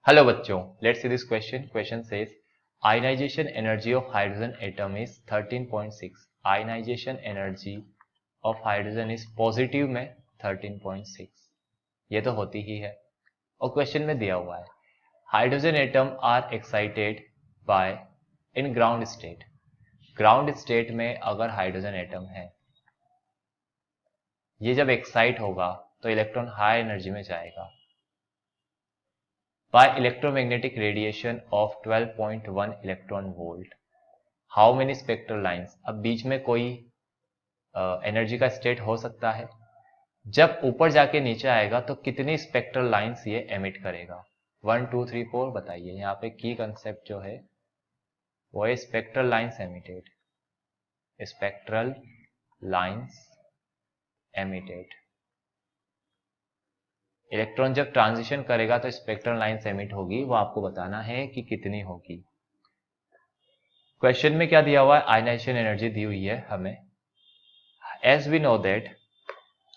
Hello बच्चों, let's see this question. Question says ionization energy of hydrogen atom is 13.6. Ionization energy of hydrogen is positive में 13.6. ये तो होती ही है. और क्वेश्चन में दिया हुआ है hydrogen atom are excited by in ground state. Ground state में अगर हाइड्रोजन एटम है, ये जब एक्साइट होगा तो इलेक्ट्रॉन हाई एनर्जी में जाएगा by electromagnetic radiation of 12.1 electron volt. How many spectral lines? अब बीच में कोई एनर्जी का स्टेट हो सकता है. जब ऊपर जाके नीचे आएगा तो कितनी स्पेक्ट्रल लाइंस ये एमिट करेगा? 1 2 3 4 बताइए. यहाँ पे की कंसेप्ट जो है वो है spectral lines emitted. Spectral lines emitted. Electron जब ट्रांजिशन करेगा तो स्पेक्ट्रल लाइंस एमिट होगी, वो आपको बताना है कि कितनी होगी. क्वेश्चन में क्या दिया हुआ है? आयनाइजेशन एनर्जी दी हुई है हमें. एज वी नो दैट,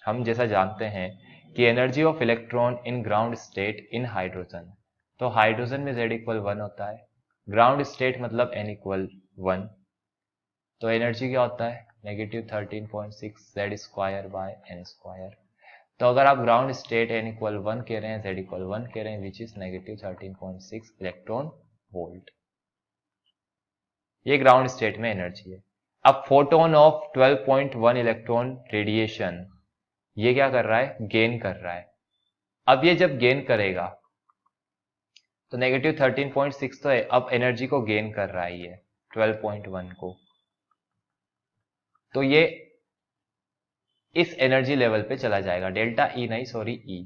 हम जैसा जानते हैं कि energy of electron in ground state in hydrogen, तो हाइड्रोजन में Z इक्वल 1 होता है. ग्राउंड स्टेट मतलब N इक्वल 1, तो एनर्जी क्या होता है? Negative 13.6 Z square by N square. तो अगर आप ग्राउंड स्टेट N इक्वल 1 कह रहे हैं, Z इक्वल 1 कह रहे हैं, which is negative 13.6 electron volt. ये ग्राउंड स्टेट में एनर्जी है. अब फोटोन ऑफ 12.1 इलेक्ट्रॉन रेडिएशन ये क्या कर रहा है? गेन कर रहा है. अब ये जब गेन करेगा तो नेगेटिव 13.6 तो है, अब एनर्जी को गेन कर रहा है ये 12.1 को, तो ये इस एनर्जी लेवल पे चला जाएगा. डेल्टा ई नहीं, सॉरी ई.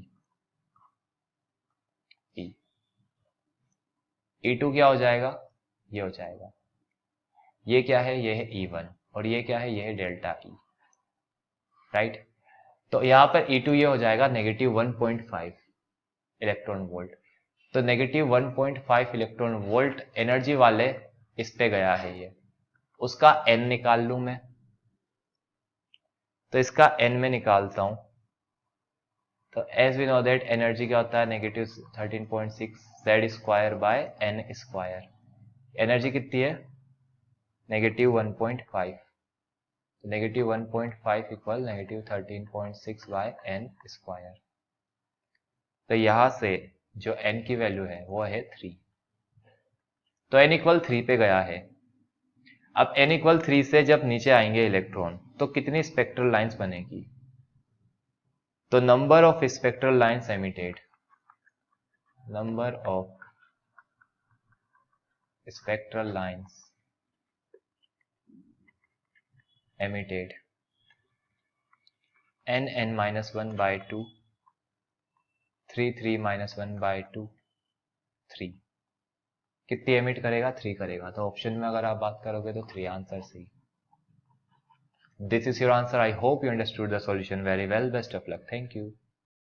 E2 क्या हो जाएगा? ये हो जाएगा. ये क्या है? ये है E1 और ये क्या है? ये है डेल्टा ई. राइट. तो यहां पर E2 ये हो जाएगा नेगेटिव 1.5 इलेक्ट्रॉन वोल्ट. तो नेगेटिव 1.5 इलेक्ट्रॉन वोल्ट एनर्जी वाले इस पे गया है ये. उसका N निकाल लूं मैं, तो इसका N में निकालता हूं. तो as we know that energy क्या होता है? Negative 13.6 Z square by N square. Energy कितनी है? नेगेटिव 1.5. तो negative 1.5 equal negative 13.6 by N square. तो यहां से जो N की वैल्यू है वो है 3. तो N इक्वल 3 पे गया है. अब N इक्वल 3 से जब नीचे आएंगे इलेक्ट्रॉन तो कितनी स्पेक्ट्रल लाइंस बनेगी? तो number of spectral lines emitted, number of spectral lines emitted n minus 1 by 2, 3 minus 1 by 2, 3. कितनी एमिट करेगा? 3 करेगा. तो ऑप्शन में अगर आप बात करोगे तो 3 answer C. This is your answer. I hope you understood the solution very well. Best of luck. Thank you.